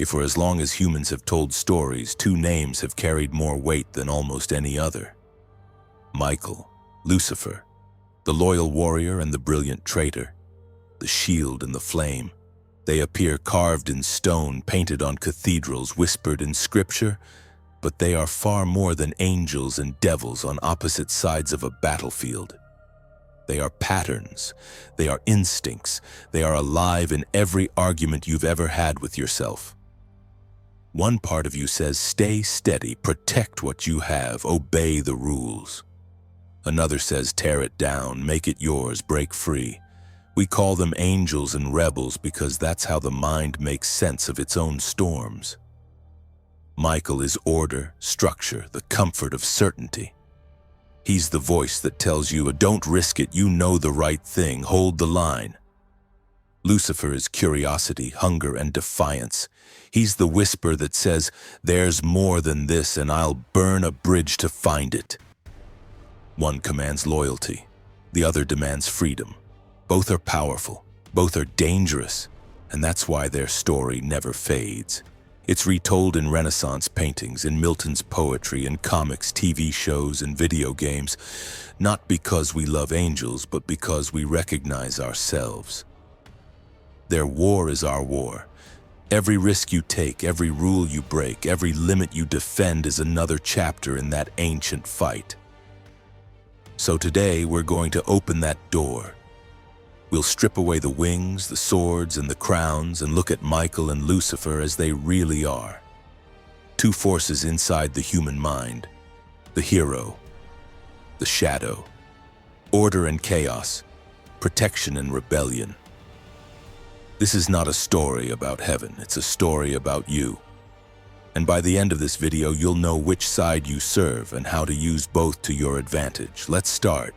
For as long as humans have told stories, two names have carried more weight than almost any other. Michael, Lucifer, the loyal warrior and the brilliant traitor, the shield and the flame. They appear carved in stone, painted on cathedrals, whispered in scripture, but they are far more than angels and devils on opposite sides of a battlefield. They are patterns, they are instincts, they are alive in every argument you've ever had with yourself. One part of you says, stay steady, protect what you have, obey the rules. Another says, tear it down, make it yours, break free. We call them angels and rebels because that's how the mind makes sense of its own storms. Michael is order, structure, the comfort of certainty. He's the voice that tells you, don't risk it, you know the right thing, hold the line. Lucifer is curiosity, hunger, and defiance. He's the whisper that says, there's more than this and I'll burn a bridge to find it. One commands loyalty, the other demands freedom. Both are powerful, both are dangerous, and that's why their story never fades. It's retold in Renaissance paintings, in Milton's poetry, in comics, TV shows, and video games, not because we love angels, but because we recognize ourselves. Their war is our war. Every risk you take, every rule you break, every limit you defend is another chapter in that ancient fight. So today we're going to open that door. We'll strip away the wings, the swords, and the crowns and look at Michael and Lucifer as they really are. Two forces inside the human mind, the hero, the shadow, order and chaos, protection and rebellion. This is not a story about heaven, it's a story about you. And by the end of this video, you'll know which side you serve and how to use both to your advantage. Let's start.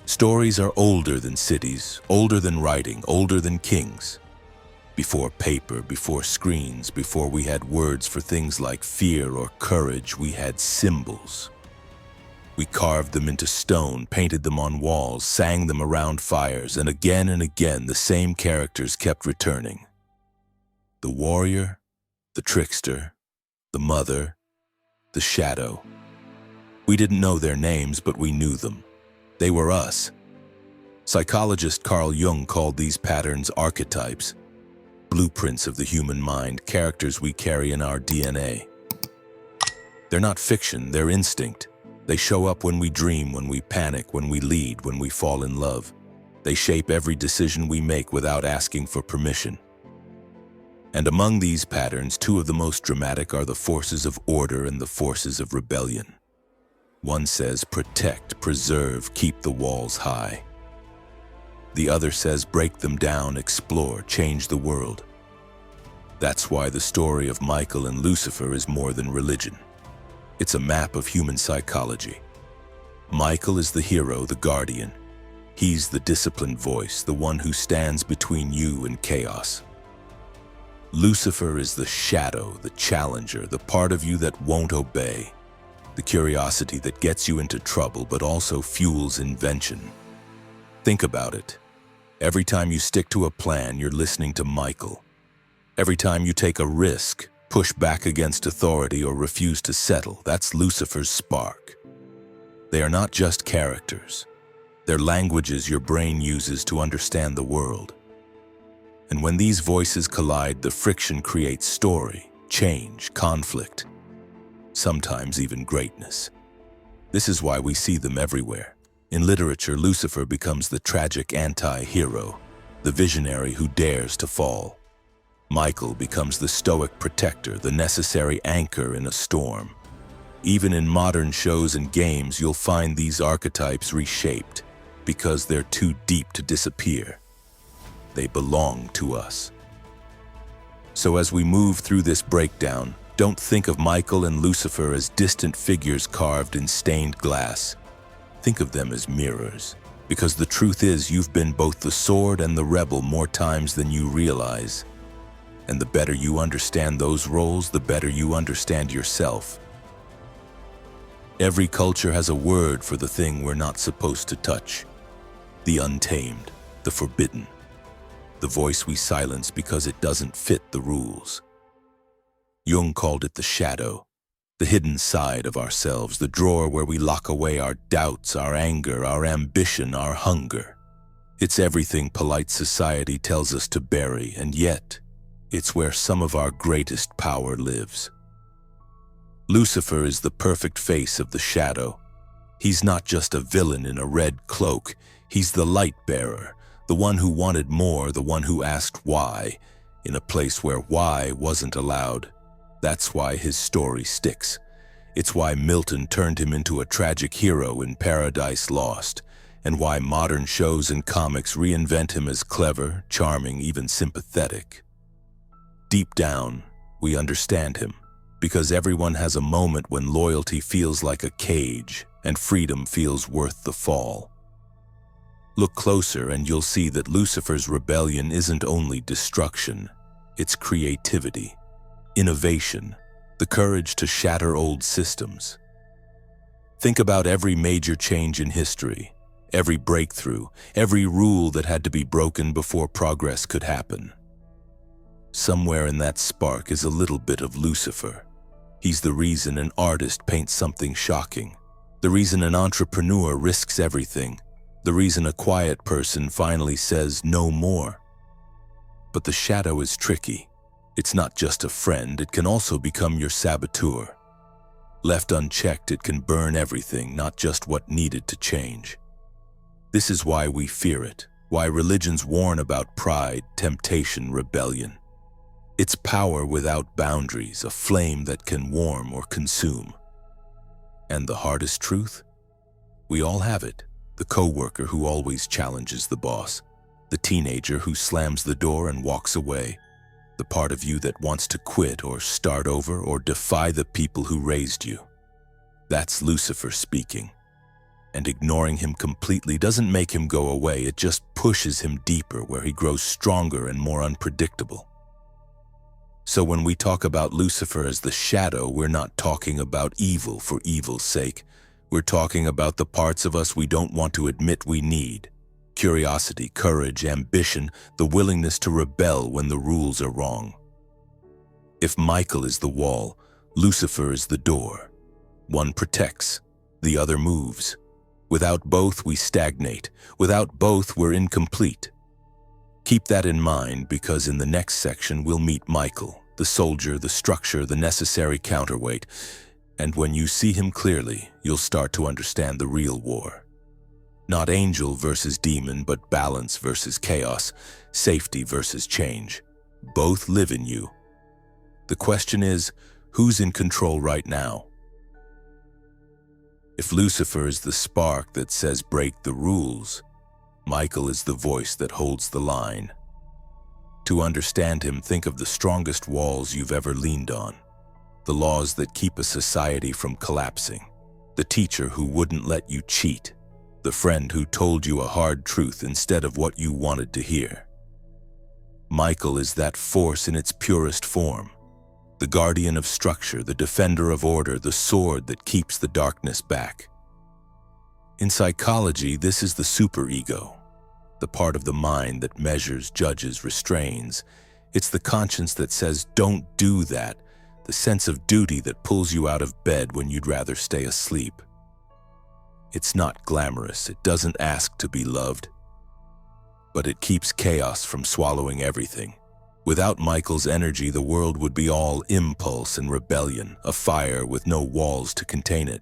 Stories are older than cities, older than writing, older than kings. Before paper, before screens, before we had words for things like fear or courage, we had symbols. We carved them into stone, painted them on walls, sang them around fires, and again the same characters kept returning. The warrior, the trickster, the mother, the shadow. We didn't know their names, but we knew them. They were us. Psychologist Carl Jung called these patterns archetypes, blueprints of the human mind, characters we carry in our DNA. They're not fiction, they're instinct. They show up when we dream, when we panic, when we lead, when we fall in love. They shape every decision we make without asking for permission. And among these patterns, two of the most dramatic are the forces of order and the forces of rebellion. One says, protect, preserve, keep the walls high. The other says, break them down, explore, change the world. That's why the story of Michael and Lucifer is more than religion. It's a map of human psychology. Michael is the hero, the guardian. He's the disciplined voice, the one who stands between you and chaos. Lucifer is the shadow, the challenger, the part of you that won't obey. The curiosity that gets you into trouble but also fuels invention. Think about it. Every time you stick to a plan, you're listening to Michael. Every time you take a risk, push back against authority or refuse to settle, that's Lucifer's spark. They are not just characters. They're languages your brain uses to understand the world. And when these voices collide, the friction creates story, change, conflict, sometimes even greatness. This is why we see them everywhere. In literature, Lucifer becomes the tragic anti-hero, the visionary who dares to fall. Michael becomes the stoic protector, the necessary anchor in a storm. Even in modern shows and games, you'll find these archetypes reshaped because they're too deep to disappear. They belong to us. So as we move through this breakdown, don't think of Michael and Lucifer as distant figures carved in stained glass. Think of them as mirrors, because the truth is you've been both the sword and the rebel more times than you realize. And the better you understand those roles, the better you understand yourself. Every culture has a word for the thing we're not supposed to touch. The untamed, the forbidden. the voice we silence because it doesn't fit the rules. Jung called it the shadow, the hidden side of ourselves, the drawer where we lock away our doubts, our anger, our ambition, our hunger. It's everything polite society tells us to bury, and yet, it's where some of our greatest power lives. Lucifer is the perfect face of the shadow. He's not just a villain in a red cloak. He's the light bearer, the one who wanted more, the one who asked why, in a place where why wasn't allowed. That's why his story sticks. It's why Milton turned him into a tragic hero in Paradise Lost, and why modern shows and comics reinvent him as clever, charming, even sympathetic. Deep down, we understand him, because everyone has a moment when loyalty feels like a cage and freedom feels worth the fall. Look closer and you'll see that Lucifer's rebellion isn't only destruction, it's creativity, innovation, the courage to shatter old systems. Think about every major change in history, every breakthrough, every rule that had to be broken before progress could happen. Somewhere in that spark is a little bit of Lucifer. He's the reason an artist paints something shocking, the reason an entrepreneur risks everything, the reason a quiet person finally says no more. But the shadow is tricky. It's not just a friend, it can also become your saboteur. Left unchecked, it can burn everything, not just what needed to change. This is why we fear it, why religions warn about pride, temptation, rebellion. It's power without boundaries, a flame that can warm or consume. And the hardest truth? We all have it. The coworker who always challenges the boss, the teenager who slams the door and walks away, the part of you that wants to quit or start over or defy the people who raised you. That's Lucifer speaking. And ignoring him completely doesn't make him go away, it just pushes him deeper where he grows stronger and more unpredictable. So when we talk about Lucifer as the shadow, we're not talking about evil for evil's sake. We're talking about the parts of us we don't want to admit we need. Curiosity, courage, ambition, the willingness to rebel when the rules are wrong. If Michael is the wall, Lucifer is the door. One protects, the other moves. Without both, we stagnate. Without both, we're incomplete. Keep that in mind because in the next section we'll meet Michael, the soldier, the structure, the necessary counterweight. And when you see him clearly, you'll start to understand the real war. Not angel versus demon, but balance versus chaos, safety versus change. Both live in you. The question is, who's in control right now? If Lucifer is the spark that says break the rules, Michael is the voice that holds the line. To understand him, think of the strongest walls you've ever leaned on. The laws that keep a society from collapsing. The teacher who wouldn't let you cheat. The friend who told you a hard truth instead of what you wanted to hear. Michael is that force in its purest form. The guardian of structure, the defender of order, the sword that keeps the darkness back. In psychology, this is the superego, the part of the mind that measures, judges, restrains. It's the conscience that says, don't do that, the sense of duty that pulls you out of bed when you'd rather stay asleep. It's not glamorous, it doesn't ask to be loved, but it keeps chaos from swallowing everything. Without Michael's energy, the world would be all impulse and rebellion, a fire with no walls to contain it.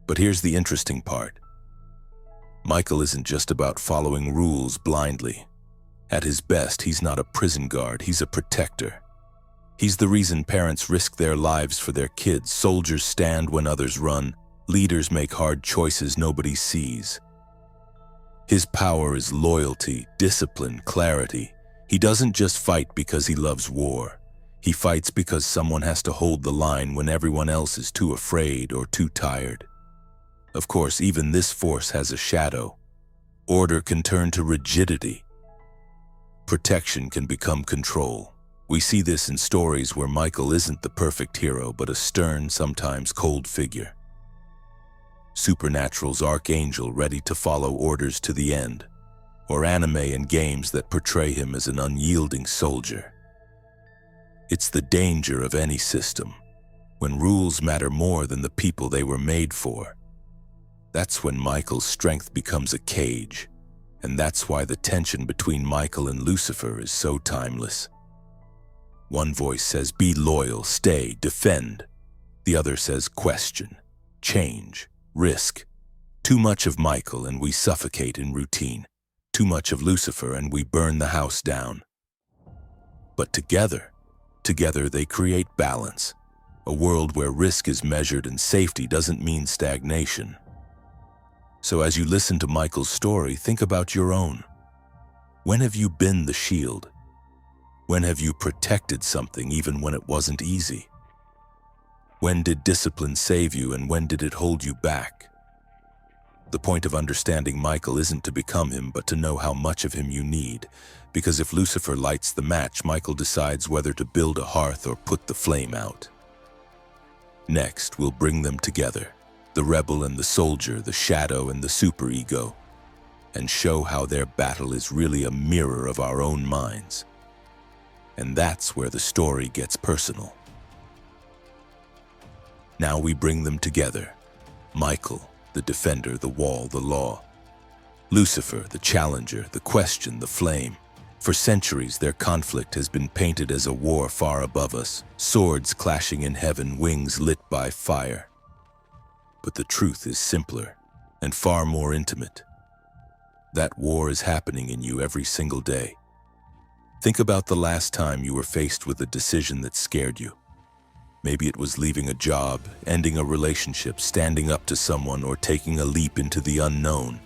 But here's the interesting part. Michael isn't just about following rules blindly. At his best, he's not a prison guard, he's a protector. He's the reason parents risk their lives for their kids, soldiers stand when others run, leaders make hard choices nobody sees. His power is loyalty, discipline, clarity. He doesn't just fight because he loves war. He fights because someone has to hold the line when everyone else is too afraid or too tired. Of course, even this force has a shadow. Order can turn to rigidity. Protection can become control. We see this in stories where Michael isn't the perfect hero, but a stern, sometimes cold figure. Supernatural's archangel ready to follow orders to the end. or anime and games that portray him as an unyielding soldier. It's the danger of any system, when rules matter more than the people they were made for. That's when Michael's strength becomes a cage, and that's why the tension between Michael and Lucifer is so timeless. One voice says, be loyal, stay, defend. The other says, question, change, risk. Too much of Michael and we suffocate in routine. Too much of Lucifer and we burn the house down. But together they create balance, a world where risk is measured and safety doesn't mean stagnation. So as you listen to Michael's story, think about your own. When have you been the shield? When have you protected something even when it wasn't easy? When did discipline save you and when did it hold you back? The point of understanding Michael isn't to become him, but to know how much of him you need. Because if Lucifer lights the match, Michael decides whether to build a hearth or put the flame out. Next, we'll bring them together, the rebel and the soldier, the shadow and the superego, and show how their battle is really a mirror of our own minds. And that's where the story gets personal. Now we bring them together. Michael, the defender, the wall, the law. Lucifer, the challenger, the question, the flame. For centuries, their conflict has been painted as a war far above us, swords clashing in heaven, wings lit by fire. But the truth is simpler and far more intimate. That war is happening in you every single day. Think about the last time you were faced with a decision that scared you. Maybe it was leaving a job, ending a relationship, standing up to someone, or taking a leap into the unknown.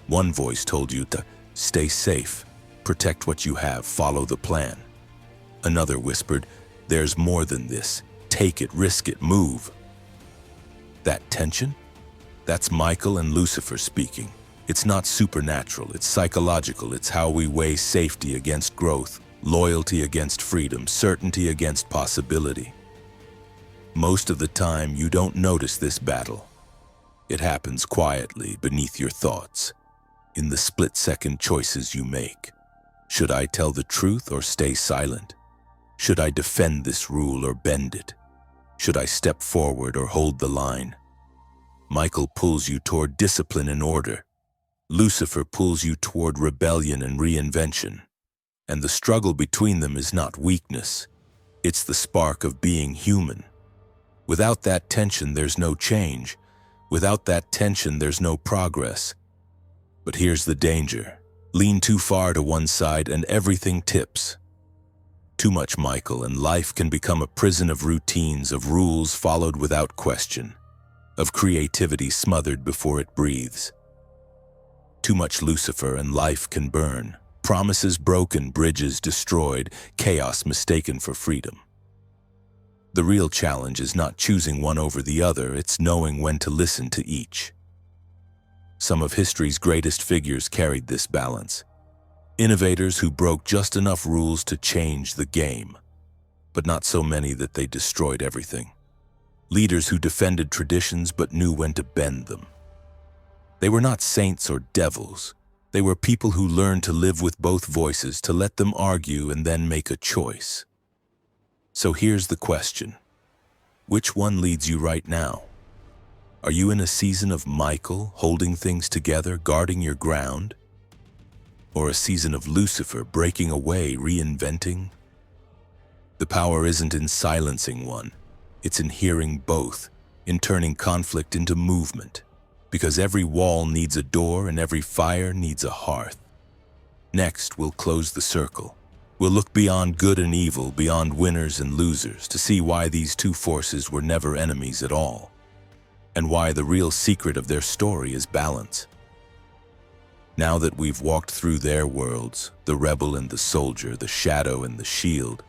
One voice told you to stay safe, protect what you have, follow the plan. Another whispered, there's more than this. Take it, risk it, move. That tension? That's Michael and Lucifer speaking. It's not supernatural, it's psychological. It's how we weigh safety against growth, loyalty against freedom, certainty against possibility. Most of the time, you don't notice this battle. It happens quietly beneath your thoughts, in the split-second choices you make. Should I tell the truth or stay silent? Should I defend this rule or bend it? Should I step forward or hold the line? Michael pulls you toward discipline and order. Lucifer pulls you toward rebellion and reinvention. And the struggle between them is not weakness. It's the spark of being human. Without that tension, there's no change. Without that tension, there's no progress. But here's the danger. Lean too far to one side and everything tips. Too much Michael and life can become a prison of routines, of rules followed without question, of creativity smothered before it breathes. Too much Lucifer and life can burn. Promises broken, bridges destroyed, chaos mistaken for freedom. The real challenge is not choosing one over the other, it's knowing when to listen to each. Some of history's greatest figures carried this balance. Innovators who broke just enough rules to change the game, but not so many that they destroyed everything. Leaders who defended traditions but knew when to bend them. They were not saints or devils. They were people who learned to live with both voices, to let them argue and then make a choice. So here's the question. Which one leads you right now? Are you in a season of Michael, holding things together, guarding your ground? Or a season of Lucifer, breaking away, reinventing? The power isn't in silencing one. It's in hearing both, in turning conflict into movement. Because every wall needs a door and every fire needs a hearth. Next, we'll close the circle. We'll look beyond good and evil, beyond winners and losers, to see why these two forces were never enemies at all, and why the real secret of their story is balance. Now that we've walked through their worlds, the rebel and the soldier, the shadow and the shield,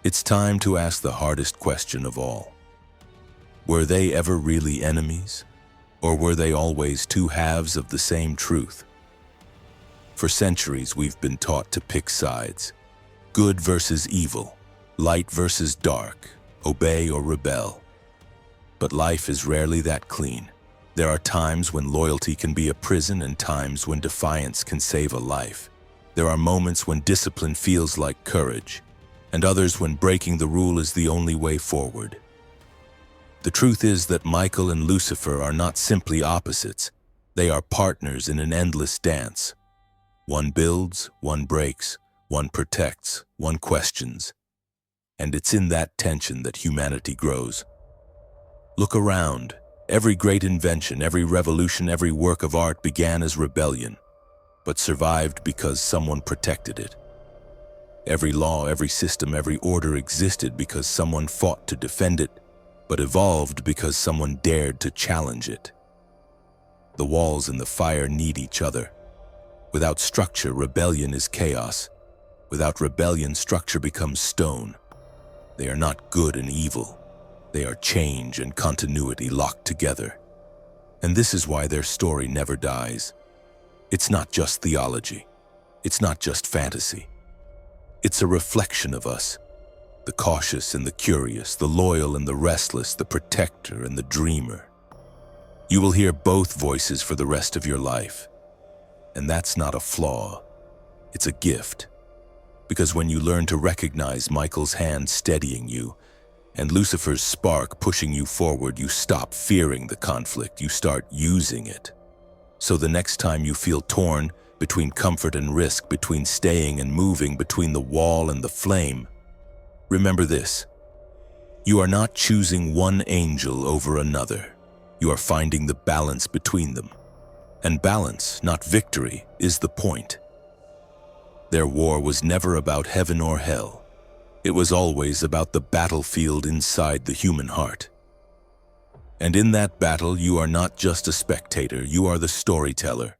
it's time to ask the hardest question of all. Were they ever really enemies? Or were they always two halves of the same truth? For centuries, we've been taught to pick sides. Good versus evil, light versus dark, obey or rebel. But life is rarely that clean. There are times when loyalty can be a prison and times when defiance can save a life. There are moments when discipline feels like courage, and others when breaking the rule is the only way forward. The truth is that Michael and Lucifer are not simply opposites. They are partners in an endless dance. One builds, one breaks, one protects, one questions. And it's in that tension that humanity grows. Look around. Every great invention, every revolution, every work of art began as rebellion, but survived because someone protected it. Every law, every system, every order existed because someone fought to defend it, but evolved because someone dared to challenge it. The walls and the fire need each other. Without structure, rebellion is chaos. Without rebellion, structure becomes stone. They are not good and evil. They are change and continuity locked together. And this is why their story never dies. It's not just theology. It's not just fantasy. It's a reflection of us. The cautious and the curious, the loyal and the restless, the protector and the dreamer. You will hear both voices for the rest of your life. And that's not a flaw. It's a gift. Because when you learn to recognize Michael's hand steadying you, and Lucifer's spark pushing you forward, you stop fearing the conflict, you start using it. So the next time you feel torn between comfort and risk, between staying and moving, between the wall and the flame, remember this: you are not choosing one angel over another. You are finding the balance between them. And balance, not victory, is the point. Their war was never about heaven or hell. It was always about the battlefield inside the human heart. And in that battle, you are not just a spectator, you are the storyteller.